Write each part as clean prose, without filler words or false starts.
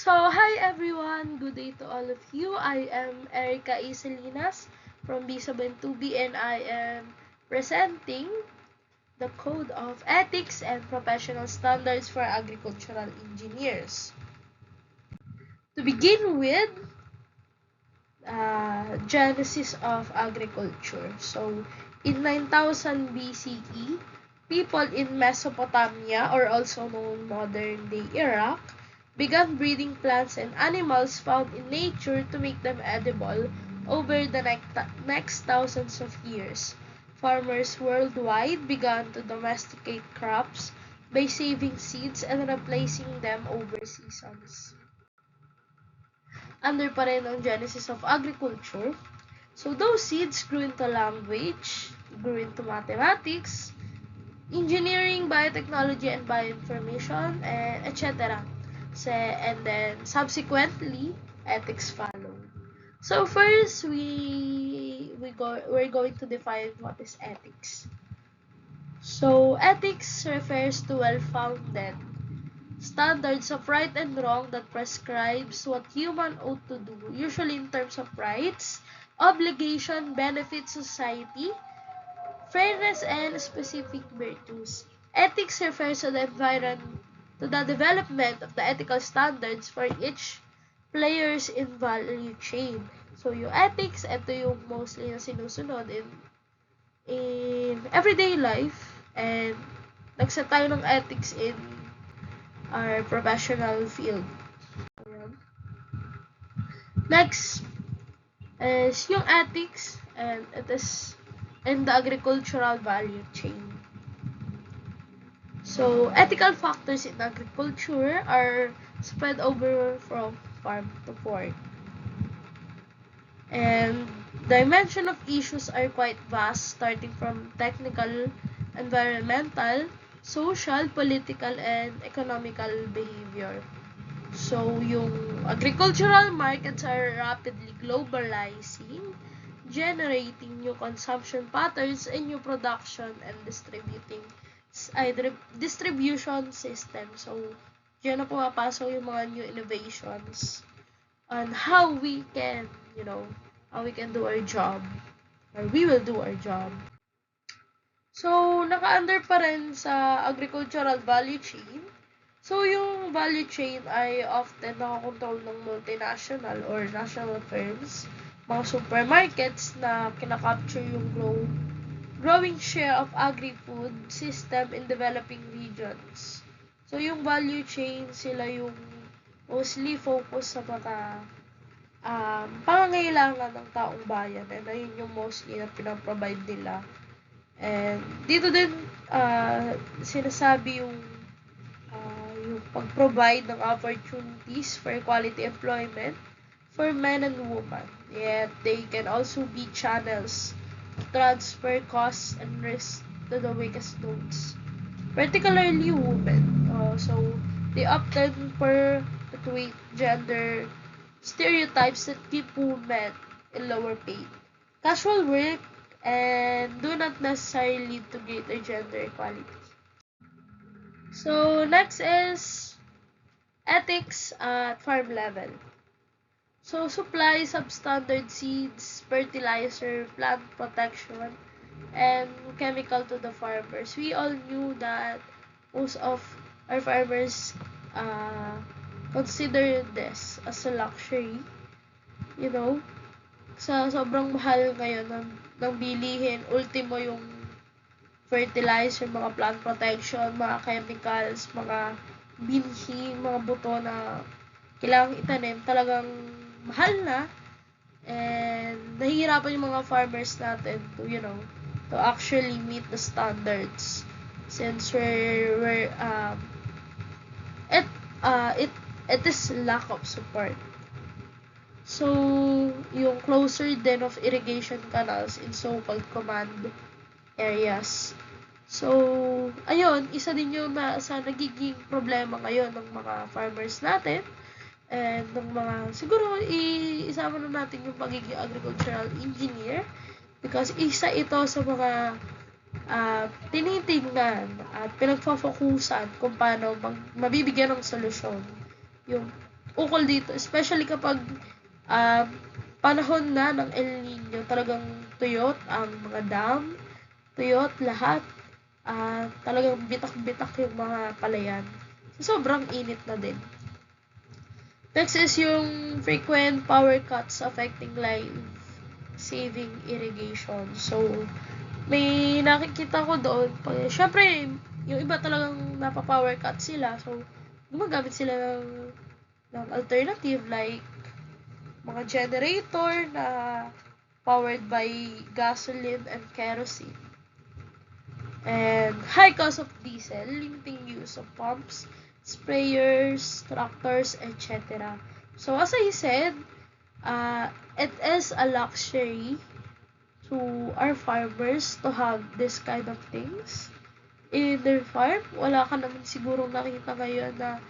Hi everyone, good day to all of you. I am Erica A. Salinas from B72B and I am presenting the Code of Ethics and Professional Standards for Agricultural Engineers. To begin with, Genesis of Agriculture. In 9000 BCE, people in Mesopotamia, or also known modern-day Iraq, began breeding plants and animals found in nature to make them edible over the next thousands of years. Farmers worldwide began to domesticate crops by saving seeds and replacing them over seasons. Under pa rin ang genesis of agriculture. So those seeds grew into language, grew into mathematics, engineering, biotechnology, and bioinformation, and etc. And then subsequently, ethics followed. So first, we're going to define what is ethics. So ethics refers to well-founded standards of right and wrong that prescribes what human ought to do, usually in terms of rights, obligation, benefit society, fairness, and specific virtues. Ethics refers to the development of the ethical standards for each players in value chain. So, yung ethics, ito yung mostly na sinusunod in everyday life, and nagset tayo ng ethics in our professional field. Next is yung ethics, and it is in the agricultural value chain. So, ethical factors in agriculture are spread over from farm to fork. And dimension of issues are quite vast, starting from technical, environmental, social, political, and economical behavior. So, yung agricultural markets are rapidly globalizing, generating new consumption patterns and new production and distribution system. So, diyan na pumapasok yung mga new innovations on how we can, how we can do our job, or we will do our job. So, naka-under pa rin sa agricultural value chain. So, yung value chain ay often nakakontrol ng multinational or national firms, mga supermarkets na kinakapture yung growing share of agri-food system in developing regions. So, yung value chain, sila yung mostly focus sa mga pangangailangan ng taong bayan, and ayun yung mostly na pinaprovide nila. And dito din sinasabi yung pag-provide ng opportunities for quality employment for men and women. Yet they can also be channels to transfer costs and risk to the weakest nodes, particularly women. So they often perpetuate gender stereotypes that keep women in lower pay, casual work, and do not necessarily lead to greater gender equality. So next is ethics at farm level. So supply substandard seeds, fertilizer, plant protection, and chemical to the farmers. We all knew that most of our farmers consider this as a luxury. Sa sobrang mahal ngayon ng bilihin, ultimo yung fertilizer, mga plant protection, mga chemicals, mga binhi, mga buto na kailangang itanim, talagang mahal na, and nahihirapan yung mga farmers natin to actually meet the standards, since it is lack of support. So, yung closer din of irrigation canals in so-called command areas. So, ayun, isa din yung sa nagiging problema ngayon ng mga farmers natin, and ng mga, siguro, isama na natin yung pagiging agricultural engineer, because isa ito sa mga tinitingnan at pinagfofokusan kung paano mabibigyan ng solusyon yung ukol dito, especially kapag um, panahon na ng El Nino, talagang tuyot ang mga dam, tuyot lahat, talagang bitak-bitak yung mga palayan. So, sobrang init na din. Next is yung frequent power cuts affecting life-saving irrigation. So, may nakikita ko doon, syempre, yung iba talagang napa-power cut sila. So, gumagamit sila ng alternative like mga generator na powered by gasoline and kerosene. And high cost of diesel, limiting use of pumps, sprayers, tractors, etc. So as I said, it is a luxury to our farmers to have this kind of things in their farm. Wala ka naman sigurong nakita ngayon na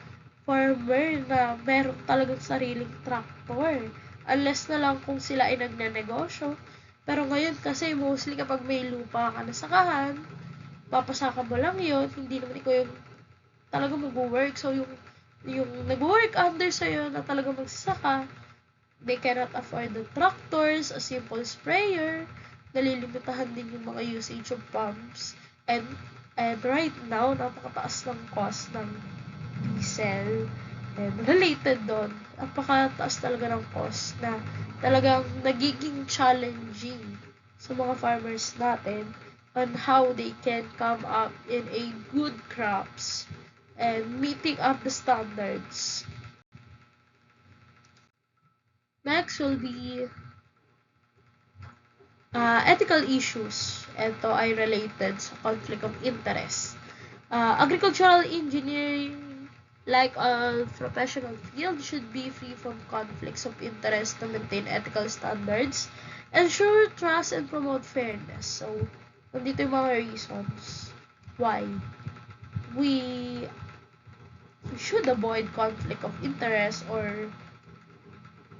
farmer na meron talagang sariling tractor. Unless na lang kung sila ay nagnenegosyo. Pero ngayon kasi mostly kapag may lupa ka na sakahan, papasaka mo lang yun, hindi naman ikaw yung talaga mag-work. So, yung nag-work under sa'yo na talaga magsasaka, they cannot afford the tractors, a simple sprayer, nalilimitahan din yung mga usage of pumps. And right now, napakataas ng cost ng diesel. And related doon, napakataas talaga ng cost na talagang nagiging challenging sa mga farmers natin on how they can come up in a good crops and meeting up the standards. Next will be ethical issues. Ito ay related sa conflict of interest. Agricultural engineering, like all professional field, should be free from conflicts of interest to maintain ethical standards, ensure trust, and promote fairness. So, nandito yung mga reasons why we should avoid conflict of interest, or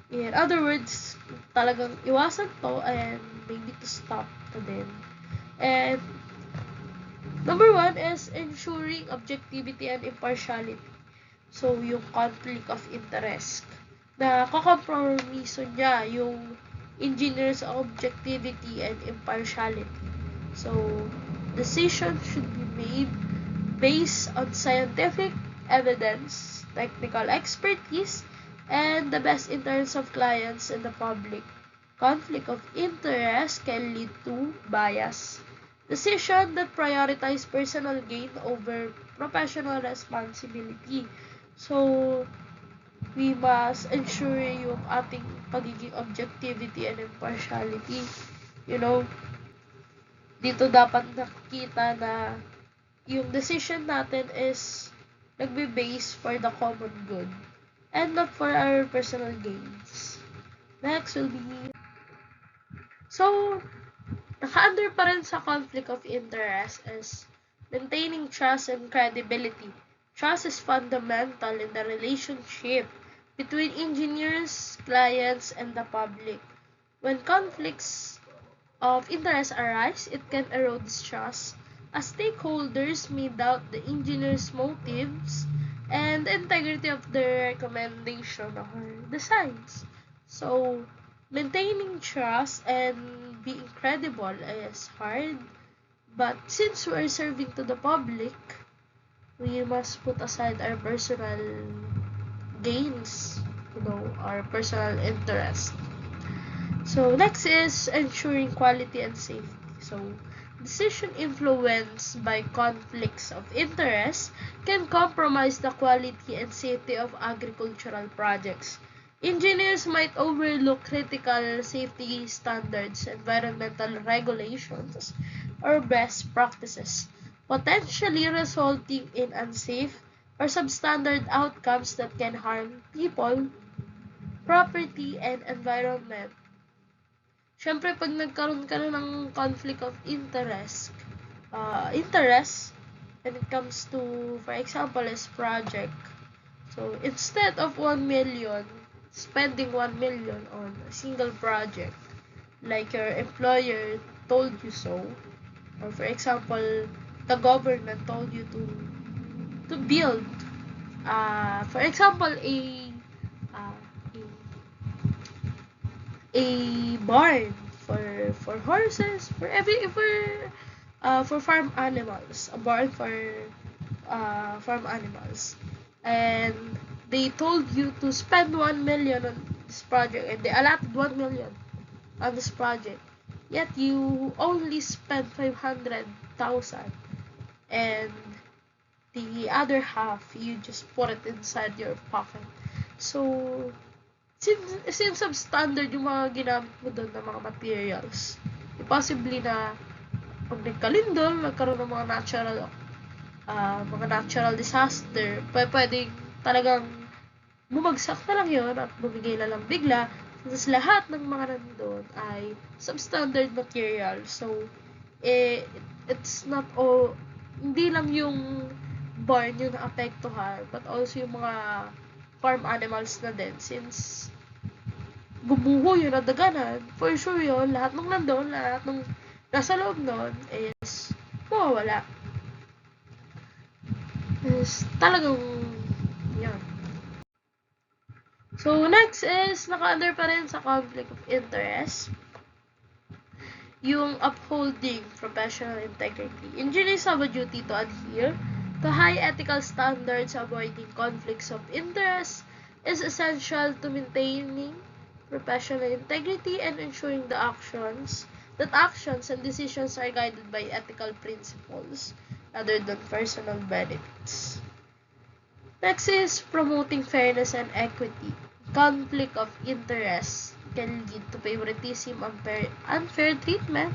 in other words, talagang iwasan to and maybe to stop to din. And number one is ensuring objectivity and impartiality. So, yung conflict of interest na kakompromiso niya yung engineer's objectivity and impartiality. So, decisions should be made based on scientific evidence, technical expertise, and the best interests of clients and the public. Conflict of interest can lead to bias. Decisions that prioritize personal gain over professional responsibility. So, we must ensure yung ating pagiging objectivity and impartiality. You know, dito dapat nakikita na yung decision natin is nagbe-base for the common good and not for our personal gains. Next will be, so, naka-under pa rin sa conflict of interest is maintaining trust and credibility. Trust is fundamental in the relationship between engineers, clients, and the public. When conflicts of interest arise, it can erode this trust, as stakeholders may doubt the engineer's motives and the integrity of their recommendation or designs. So, maintaining trust and being credible is hard, but since we're serving to the public, we must put aside our personal gains, our personal interest. So, next is ensuring quality and safety. So, decision influenced by conflicts of interest can compromise the quality and safety of agricultural projects. Engineers might overlook critical safety standards, environmental regulations, or best practices, potentially resulting in unsafe or substandard outcomes that can harm people, property, and environment. Siyempre, pag nagkaroon ka na ng conflict of interest, when it comes to, for example, is project. So, instead of 1 million, spending 1 million on a single project, like your employer told you so, or for example, the government told you to build, for example, a a barn for horses, for farm animals, a barn for farm animals, and they told you to spend 1 million on this project, and they allotted 1 million on this project, yet you only spent 500,000, and the other half you just put it inside your pocket. So since substandard yung mga ginamit mo doon na mga materials, possibly na pag nagkalindol, nagkaroon ng mga natural disaster, pwedeng talagang bumagsak na lang yun at bumigay na lang bigla, since lahat ng mga nandun ay substandard material. So it's not all, hindi lang yung barn yung naapektuhan, but also yung mga farm animals na din, since gumuho yun at daganan, for sure yun, lahat ng nandun, lahat ng nasa loob nun is mawawala. Is talagang yun. So next is naka-under pa rin sa conflict of interest yung upholding professional integrity. Engineers have a duty to adhere to high ethical standards. Avoiding conflicts of interest is essential to maintaining professional integrity and ensuring that actions and decisions are guided by ethical principles rather than personal benefits. Next is promoting fairness and equity. Conflict of interest can lead to favoritism and unfair treatment.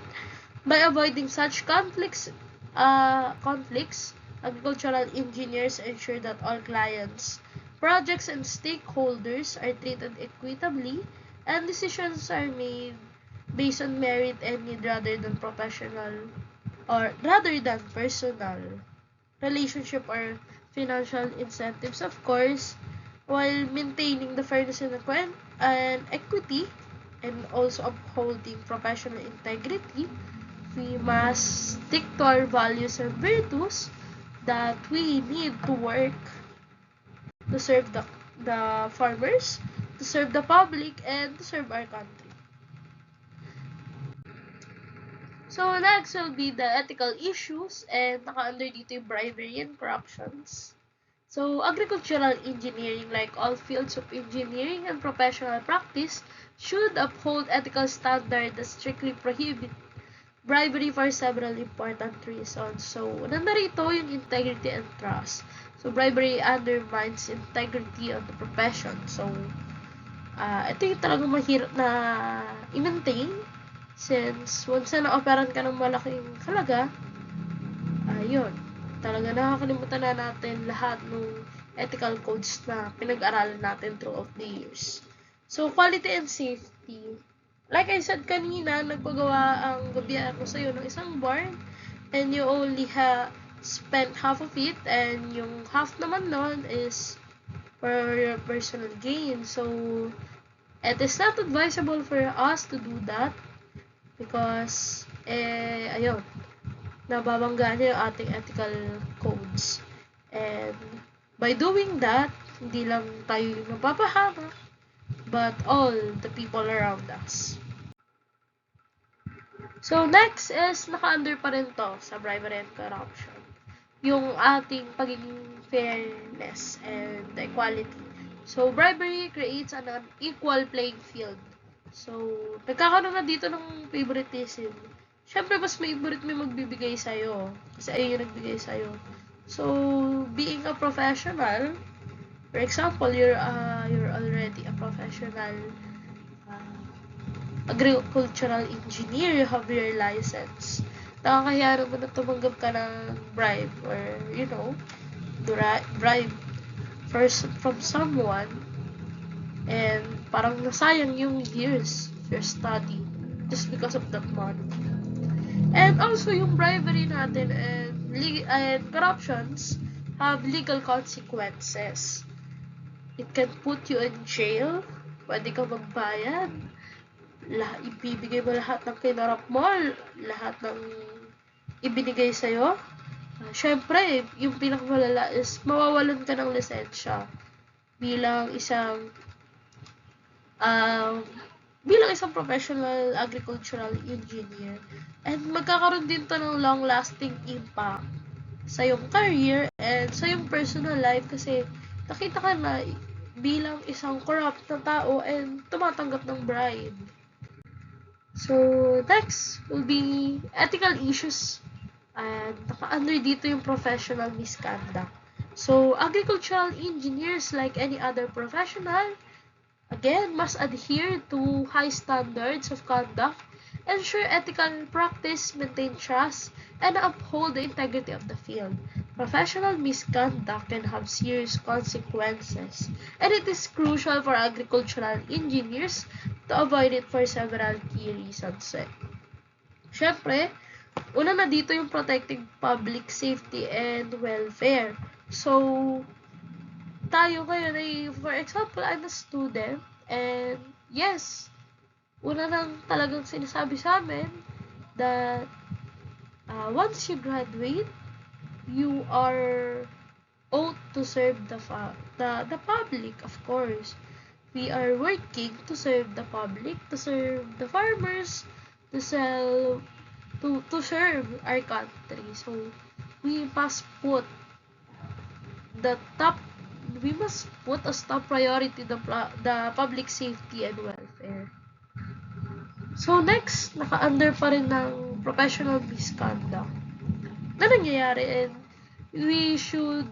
By avoiding such conflicts, agricultural engineers ensure that all clients, projects, and stakeholders are treated equitably, and decisions are made based on merit and need rather than personal relationship or financial incentives. Of course, while maintaining the fairness and equity, and also upholding professional integrity, we must stick to our values and virtues that we need to work to serve the farmers, to serve the public, and to serve our country. So next will be the ethical issues, and naka-under dito yung bribery and corruptions. So agricultural engineering, like all fields of engineering and professional practice, should uphold ethical standards that strictly prohibit bribery for several important reasons. So nandarito yung integrity and trust. So bribery undermines integrity of the profession. So ito yung talagang mahirap na i-maintain, since once na na-operan ka ng malaking halaga, yun, talaga nakakalimutan na natin lahat ng ethical codes na pinag-aralan natin throughout the years. So quality and safety, like I said kanina, nagpagawa ang gobyerno sa'yo ng isang barn, and you only spent half of it, and yung half naman nun is for your personal gain. So it is not advisable for us to do that, because ayun, nababangga niya yung ating ethical codes, and by doing that, hindi lang tayo yung mapapahamak, but all the people around us. So next is naka-under pa rin to sa bribery and corruption, yung ating pagiging fairness and equality. So bribery creates an unequal playing field. So nagkakaroon na dito ng favoritism. Syempre mas favorite mo yung magbibigay sa'yo, kasi ayun yung nagbigay sa'yo. So being a professional, for example, you're already a professional agricultural engineer, you have your license, nakakahiya naman na tumanggap ka ng bribe, or bribe from someone, and parang nasayang yung years of your study just because of that money. And also yung bribery natin and corruptions have legal consequences. It can put you in jail, pwede ka magbayad, ibibigay mo lahat ng kinarap mo, lahat ng ibinigay sa'yo. Syempre, yung pinakamalala is mawawalan ka ng lisensya bilang isang bilang isang professional agricultural engineer. And magkakaroon din to ng long-lasting impact sa iyong career and sa iyong personal life kasi nakita ka na bilang isang corrupt na tao and tumatanggap ng bribe. So, next will be ethical issues. And naka-under dito yung professional misconduct. So, agricultural engineers, like any other professional, again, must adhere to high standards of conduct, ensure ethical practice, maintain trust, and uphold the integrity of the field. Professional misconduct can have serious consequences, and it is crucial for agricultural engineers to avoid it for several key reasons. Siyempre, una na dito yung protecting public safety and welfare. So, tayo ngayon ay, for example, I'm a student and yes, una lang talagang sinasabi sa amin that once you graduate, you are ought to serve the public, of course. We are working to serve the public, to serve the farmers, to sell, to serve our country. So, we must put the top we must put as top priority the public safety and welfare. So next, naka-under pa rin ng professional misconduct na nangyayari, and we should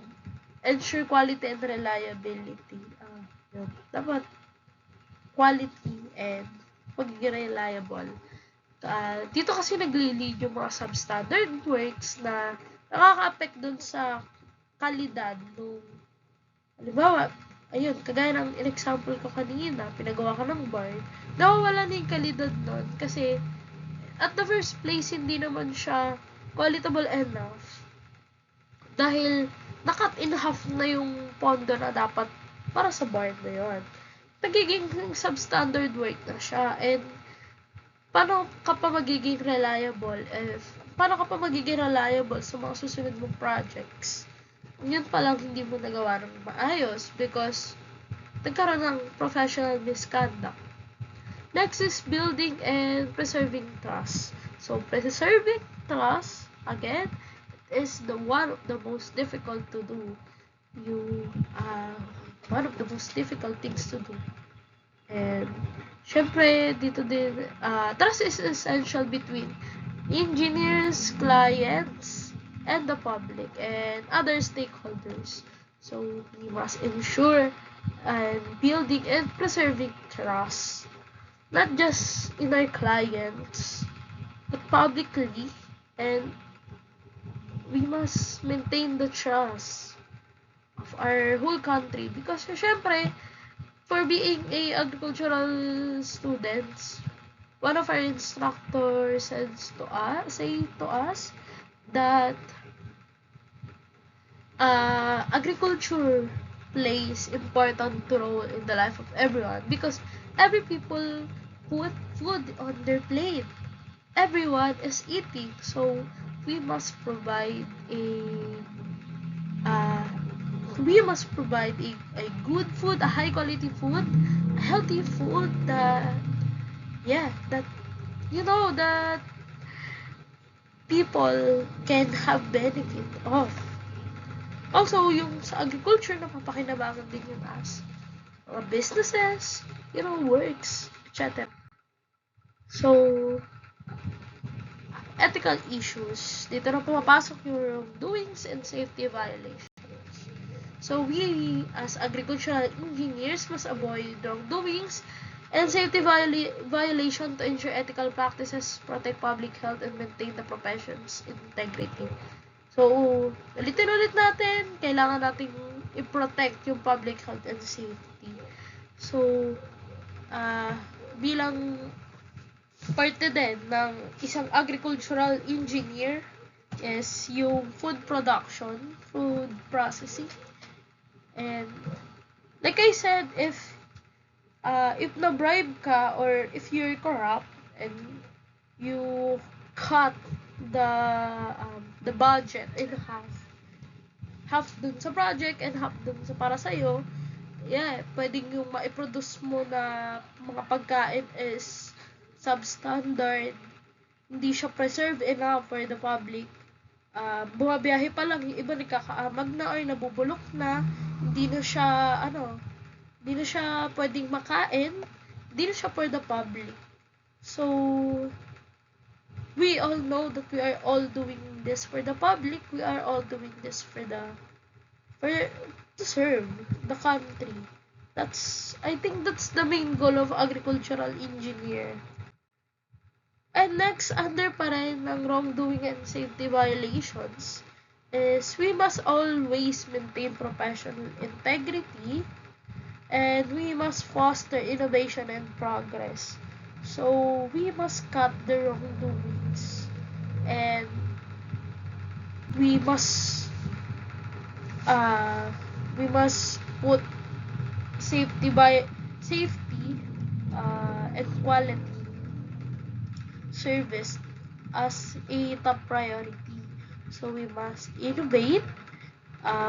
ensure quality and reliability. Yun. Dapat quality and pagiging reliable. Dito kasi nagli-lead yung mga substandard works na nakaka-affect dun sa kalidad nung, halimbawa, ayun, kagaya ng in-example ko kanina, pinagawa ka ng barn, nawawala na yung kalidad nun kasi at the first place, hindi naman siya qualitable enough dahil nakat in half na yung pondo na dapat para sa barn na yun. Nagiging substandard work na siya, and paano ka pa magiging reliable sa mga susunod mong projects? Yun pa lang hindi mo nagawa ng maayos because nagkaroon ng professional misconduct. Next is building and preserving trust. So, preserving trust, again, is one of the most difficult to do. One of the most difficult things to do. And, syempre, dito din, trust is essential between engineers, clients, and the public, and other stakeholders. So, we must ensure and building and preserving trust, not just in our clients, but publicly, and we must maintain the trust of our whole country because, syempre, for being a agricultural students, one of our instructors said to us that agriculture plays important role in the life of everyone because every people put food on their plate. Everyone is eating, so we must provide a good food, a high quality food, a healthy food that that people can have benefit of. Also, yung sa agriculture, napapakinabangan din yung as businesses, works, etc. So, ethical issues. Dito na pumapasok yung wrongdoings and safety violations. So, we as agricultural engineers must avoid wrongdoings and safety violation to ensure ethical practices, protect public health, and maintain the profession's integrity. So, ulit natin, kailangan nating i-protect yung public health and safety. So, bilang parte din ng isang agricultural engineer is yung food production, food processing. And, like I said, if na-bribe ka or if you're corrupt and you cut the budget in half dun sa project and half dun sa para sa'yo, pwedeng yung ma-produce mo na mga pagkain is substandard, hindi siya preserved enough for the public. Bumabiyahe pa lang, yung iba nagkakaamag na or nabubulok na, hindi na siya pwedeng makain, hindi na siya for the public. So, we all know that we are all doing this for the public, we are all doing this to serve the country. I think that's the main goal of agricultural engineer. And next, under pa rin ng wrongdoing and safety violations is we must always maintain professional integrity and we must foster innovation and progress. So, we must cut the wrongdoings and we must put safety and quality service as a top priority. So we must innovate,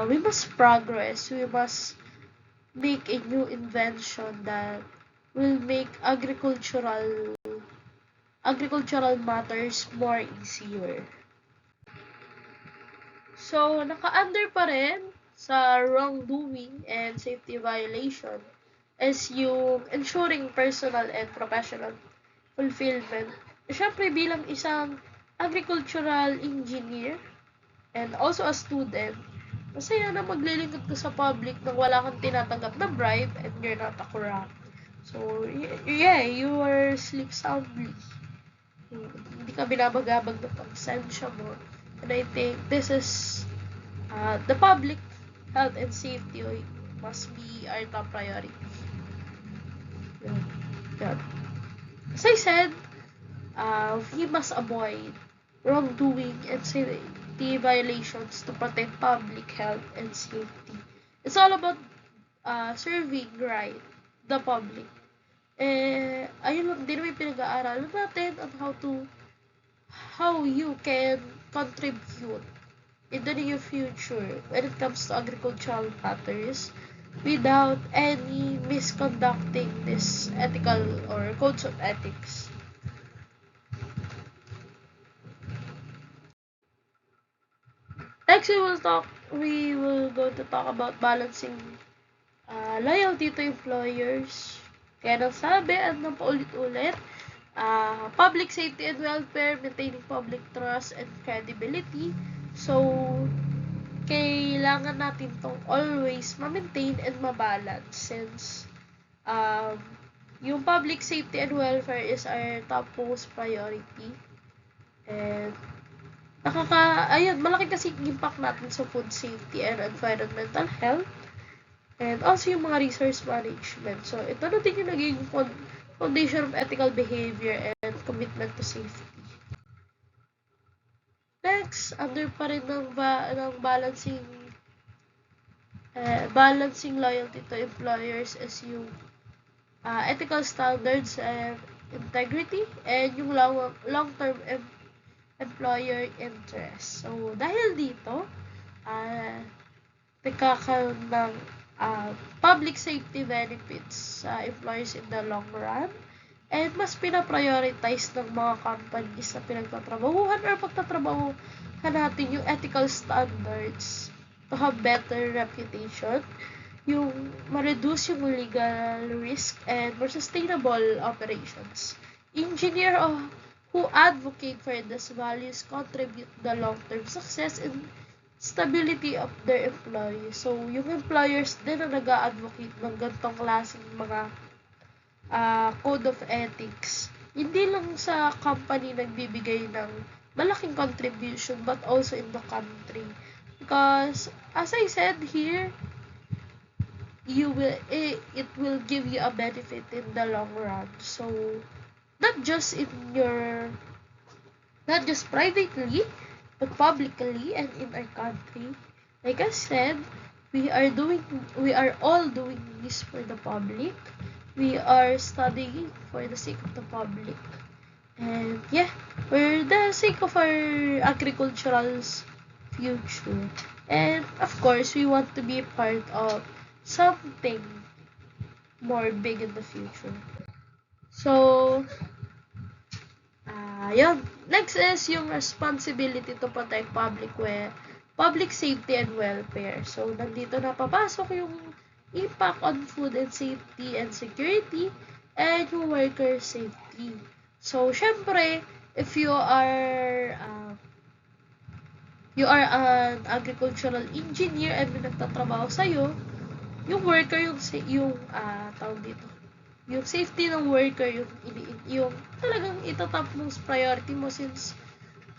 we must progress, we must make a new invention that will make agricultural matters more easier. So, naka-under pa rin sa wrongdoing and safety violation is yung ensuring personal and professional fulfillment. Siyempre, bilang isang agricultural engineer and also a student, masaya na maglilingkod ka sa public nang wala kang tinatanggap na bribe and you're not a corrupt. So, you are sleep soundly. Hindi ka binabagabag ng konsensya mo. And I think this is the public health and safety must be our top priority. Yeah. As I said, we must avoid wrongdoing and safety violations to protect public health and safety. It's all about serving the public. Ayun lang din may pinag-aaralan natin on how you can contribute in the near future when it comes to agricultural matters without any misconducting this ethical or codes of ethics. Next, we will go to talk about balancing loyalty to employers. Kaya nang sabi at nang paulit-ulit, public safety and welfare, maintaining public trust and credibility. So, kailangan natin tong always ma-maintain and ma-balance since yung public safety and welfare is our topmost priority. And malaki kasi impact natin sa food safety and environmental health. And also yung mga resource management. So, ito na din yung naging foundation of ethical behavior and commitment to safety. Next, under pa rin ng balancing loyalty to employers is yung ethical standards and integrity and yung long-term employer interest. So, dahil dito, nagkakaroon ng public safety benefits sa employees in the long run and mas pinaprioritize ng mga companies na pinagtatrabahuhan or pagtatrabahuhan natin yung ethical standards to have better reputation, yung ma-reduce yung legal risk and more sustainable operations. Engineer who advocate for these values contribute the long-term success and stability of their employees. So, yung employers din na nag-a-advocate ng ganitong klaseng mga code of ethics, hindi lang sa company nagbibigay ng malaking contribution but also in the country. Because, as I said here, it will give you a benefit in the long run. So, not just privately, but publicly and in our country. Like I said, we are all doing this for the public. We are studying for the sake of the public. And for the sake of our agricultural future. And of course, we want to be part of something more big in the future. So, yun. Next is yung responsibility to protect public safety and welfare. So, nandito na papasok yung impact on food and safety and security and yung worker safety. So, syempre, if you are an agricultural engineer and may nagtatrabaho sa'yo, yung worker, tawag dito, yung safety ng worker, yung talagang itatap mong priority mo since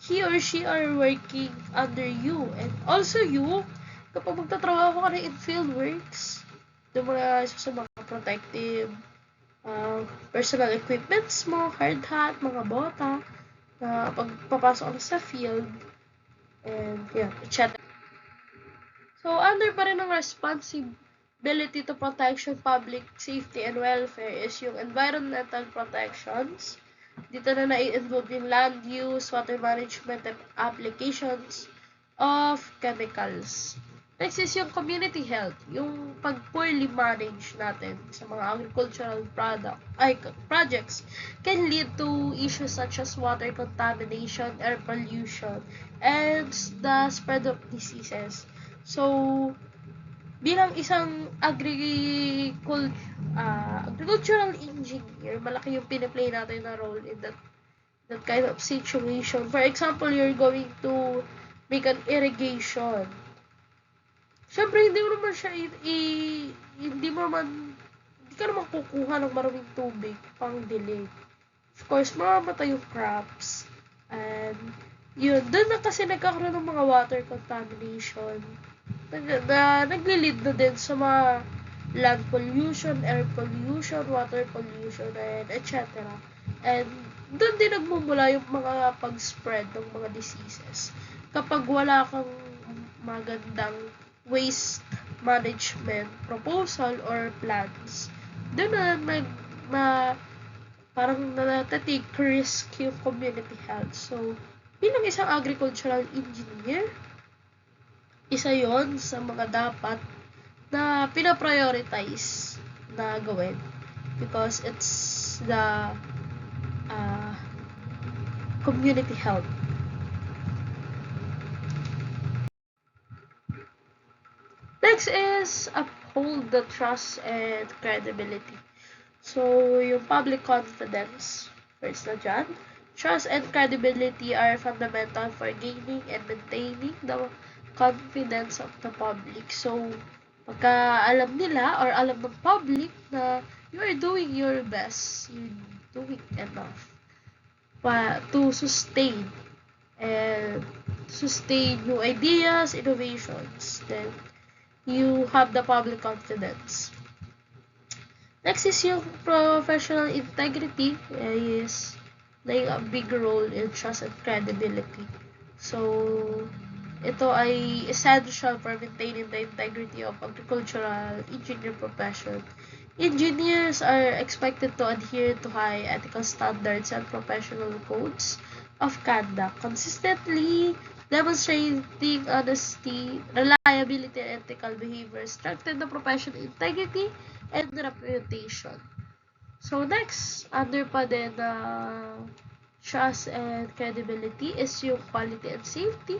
he or she are working under you. And also you, kapag magtatrabaho ka na in field works, yung mga sa mga protective personal equipments mo, hard hat, mga bota, pagpapasok ka sa field, and yeah, etc. So, under pa rin ng responsibility to protection, public safety, and welfare is yung environmental protections. Dito na nai-involve yung land use, water management, and applications of chemicals. Next is yung community health, yung pag poorly managed natin sa mga agricultural projects can lead to issues such as water contamination, air pollution, and the spread of diseases. So, bilang isang agricultural engineer, malaki yung piniplay natin na role in that kind of situation. For example, you're going to make an irrigation. Siyempre, hindi ka naman kukuha ng maraming tubig pang delay. Of course, mamamatay yung crops. And, yun, doon na kasi nagkakaroon ng mga water contamination. Nagli-lead na din sa mga land pollution, air pollution, water pollution, and etc. And, doon din nagmumula yung mga pag-spread ng mga diseases. Kapag wala kang magandang waste management proposal or plans, doon na parang take risk yung community health. So, bilang isang agricultural engineer, isa yon sa mga dapat na pinaprioritize na gawin because it's the community health. Next is uphold the trust and credibility. So, yung public confidence, first na dyan. Trust and credibility are fundamental for gaining and maintaining the confidence of the public. So, pagka alam nila or alam ng public na you are doing your best, you're doing enough to sustain new ideas, innovations, then you have the public confidence. Next is yung professional integrity is playing a big role in trust and credibility. So, ito ay essential for maintaining the integrity of agricultural engineer profession. Engineers are expected to adhere to high ethical standards and professional codes of conduct, consistently demonstrating honesty, reliability, and ethical behavior, strengthen the professional integrity and reputation. So next, under pa din trust and credibility is yung quality and safety,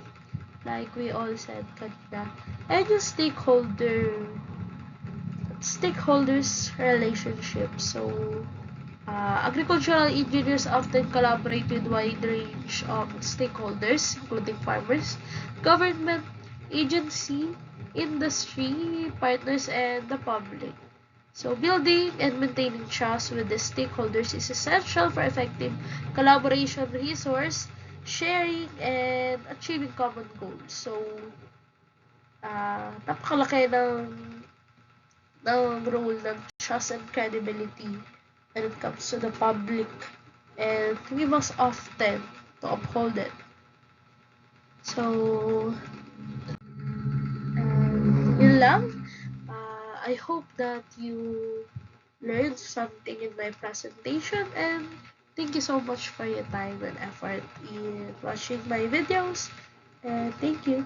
like we all said kanina, and yung stakeholders relationship. So, agricultural engineers often collaborate with wide range of stakeholders, including farmers, government, agency, industry, partners, and the public. So, building and maintaining trust with the stakeholders is essential for effective collaboration, resource sharing, and achieving common goals. So, napakalaki ng role ng trust and credibility when it comes to the public, and we must often to uphold it. So, yun lang. I hope that you learned something in my presentation, and thank you so much for your time and effort in watching my videos, and thank you.